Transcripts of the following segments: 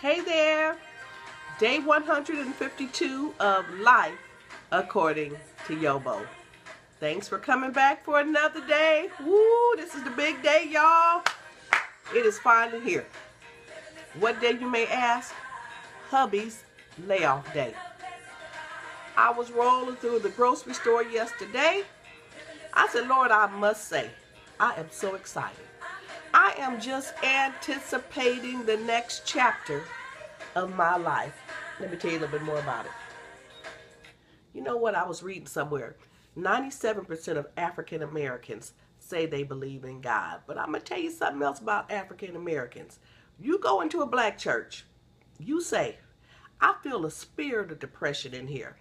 Hey there, day 152 of life according to YoBo. Thanks for coming back for another day. Woo, this is the big day, y'all. It is finally here. What day, you may ask? Hubby's layoff day. I was rolling through the grocery store yesterday. I said, Lord, I must say, I am so excited. I am just anticipating the next chapter of my life. Let me tell you a little bit more about it. You know what? I was reading somewhere. 97% of African Americans say they believe in God. But I'm going to tell you something else about African Americans. You go into a black church, you say, I feel a spirit of depression in here.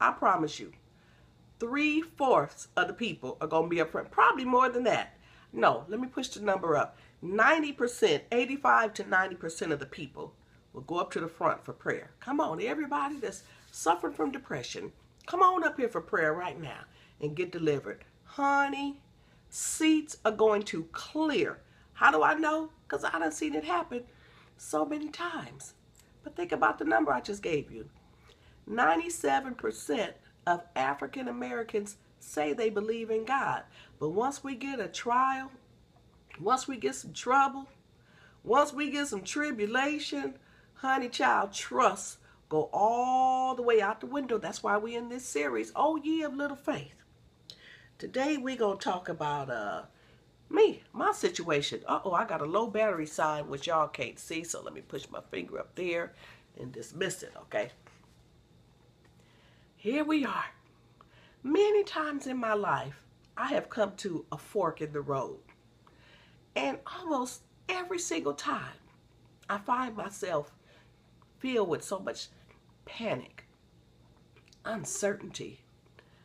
I promise you, 3/4 of the people are going to be up front. Probably more than that. No, let me push the number up. 90%, 85 to 90% of the people will go up to the front for prayer. Come on, everybody that's suffering from depression, come on up here for prayer right now and get delivered. Honey, seats are going to clear. How do I know? Because I done seen it happen so many times. But think about the number I just gave you. 97% of African Americans say they believe in God. But once we get a trial, once we get some trouble, once we get some tribulation, honey child, trust go all the way out the window. That's why we in this series, Oh Ye of Little Faith. Today we going to talk about my situation. I got a low battery sign, which y'all can't see, so let me push my finger up there and dismiss it, okay? Here we are. Many times in my life, I have come to a fork in the road. And almost every single time, I find myself filled with so much panic, uncertainty,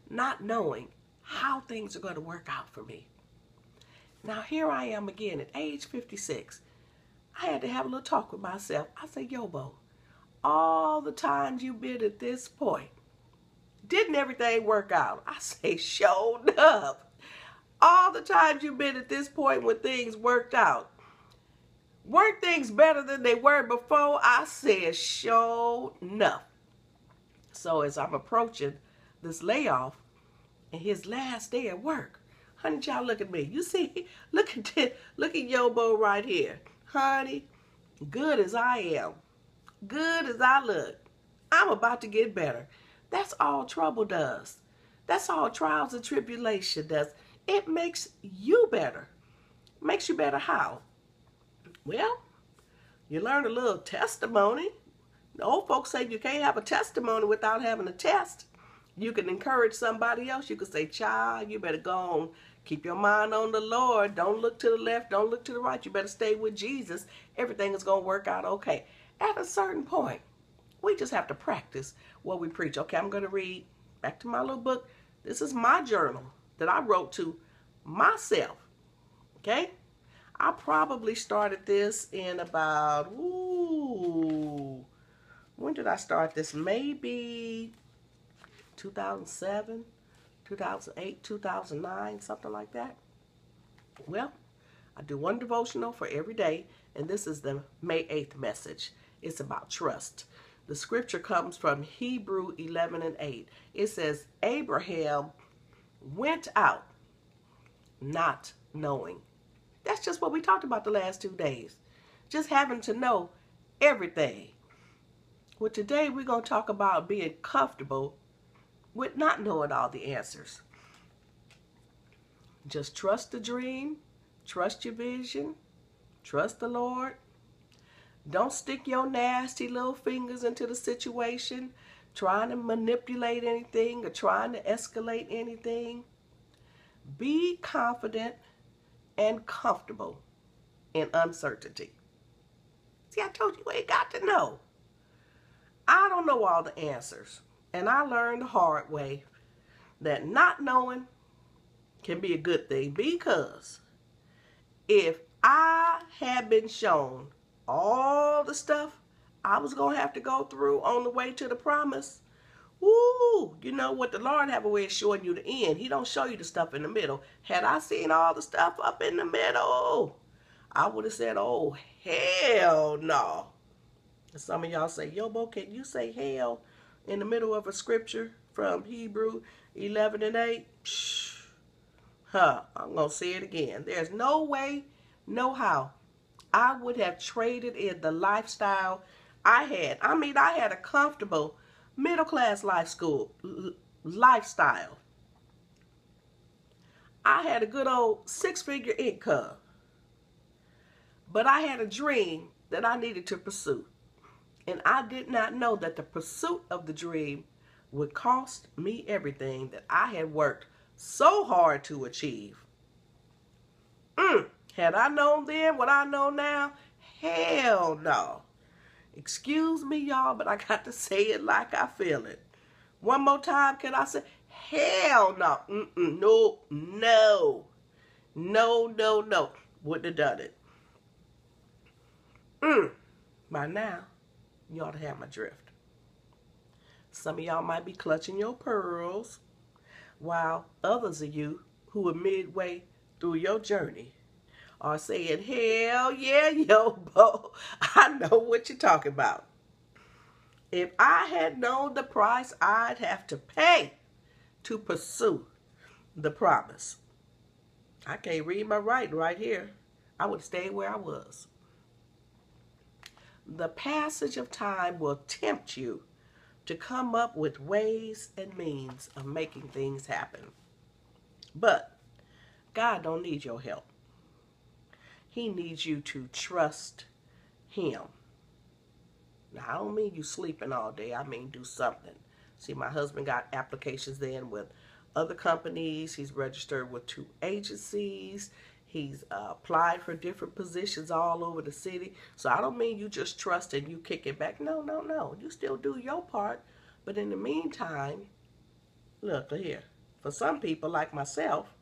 not knowing how things are going to work out for me. Now here I am again at age 56. I had to have a little talk with myself. I said, YoBo, all the times you've been at this point, didn't everything work out? I say, showed up. All the times you've been at this point when things worked out, weren't things better than they were before? I said, showed enough. So as I'm approaching this layoff and his last day at work, honey, y'all look at me. You see, look at YoBo right here. Honey, good as I am, good as I look, I'm about to get better. That's all trouble does. That's all trials and tribulation does. It makes you better. Makes you better how? Well, you learn a little testimony. The old folks say you can't have a testimony without having a test. You can encourage somebody else. You can say, child, you better go on. Keep your mind on the Lord. Don't look to the left. Don't look to the right. You better stay with Jesus. Everything is going to work out okay. At a certain point, we just have to practice what we preach. Okay, I'm going to read back to my little book. This is my journal that I wrote to myself. Okay? I probably started this in about, when did I start this? Maybe 2007, 2008, 2009, something like that. Well, I do one devotional for every day, and this is the May 8th message. It's about trust. The scripture comes from Hebrew 11:8. It says, Abraham went out not knowing. That's just what we talked about the last 2 days. Just having to know everything. Well, today we're going to talk about being comfortable with not knowing all the answers. Just trust the dream. Trust your vision. Trust the Lord. Don't stick your nasty little fingers into the situation, trying to manipulate anything or trying to escalate anything. Be confident and comfortable in uncertainty. See, I told you ain't got to know. I don't know all the answers. And I learned the hard way that not knowing can be a good thing, because if I had been shown all the stuff I was going to have to go through on the way to the promise, you know what, the Lord have a way of showing you the end. He don't show you the stuff in the middle. Had I seen all the stuff up in the middle, I would have said, oh, hell no. Some of y'all say, YoBo, can you say hell in the middle of a scripture from Hebrew 11 and 8? Psh, I'm going to say it again. There's no way, no how I would have traded in the lifestyle I had. I had a comfortable middle-class lifestyle. I had a good old 6-figure income. But I had a dream that I needed to pursue. And I did not know that the pursuit of the dream would cost me everything that I had worked so hard to achieve. Had I known then what I know now, hell no. Excuse me, y'all, but I got to say it like I feel it. One more time, can I say, hell no. No. Wouldn't have done it. By now, you ought to have my drift. Some of y'all might be clutching your pearls, while others of you who are midway through your journey are saying, hell yeah, YoBo, I know what you're talking about. If I had known the price I'd have to pay to pursue the promise, I can't read my writing right here, I would stay where I was. The passage of time will tempt you to come up with ways and means of making things happen. But God don't need your help. He needs you to trust him. Now, I don't mean you sleeping all day. I mean do something. See, my husband got applications in with other companies. He's registered with 2 agencies. He's applied for different positions all over the city. So I don't mean you just trust and you kick it back. No. You still do your part. But in the meantime, look here. For some people like myself,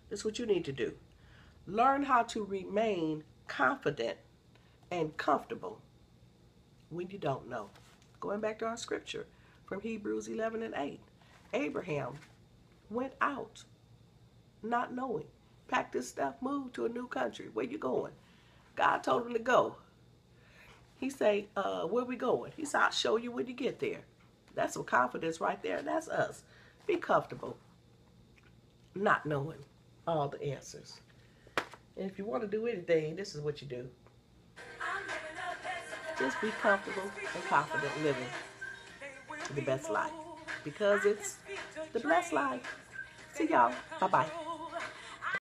this is what you need to do. Learn how to remain confident and comfortable when you don't know. Going back to our scripture from Hebrews 11 and 8. Abraham went out not knowing. Packed his stuff, moved to a new country. Where you going? God told him to go. He said, where we going? He said, I'll show you when you get there. That's some confidence right there. That's us. Be comfortable not knowing all the answers. And if you want to do anything, this is what you do. Just be comfortable and confident living the best life. Because it's the blessed life. See y'all. Bye-bye.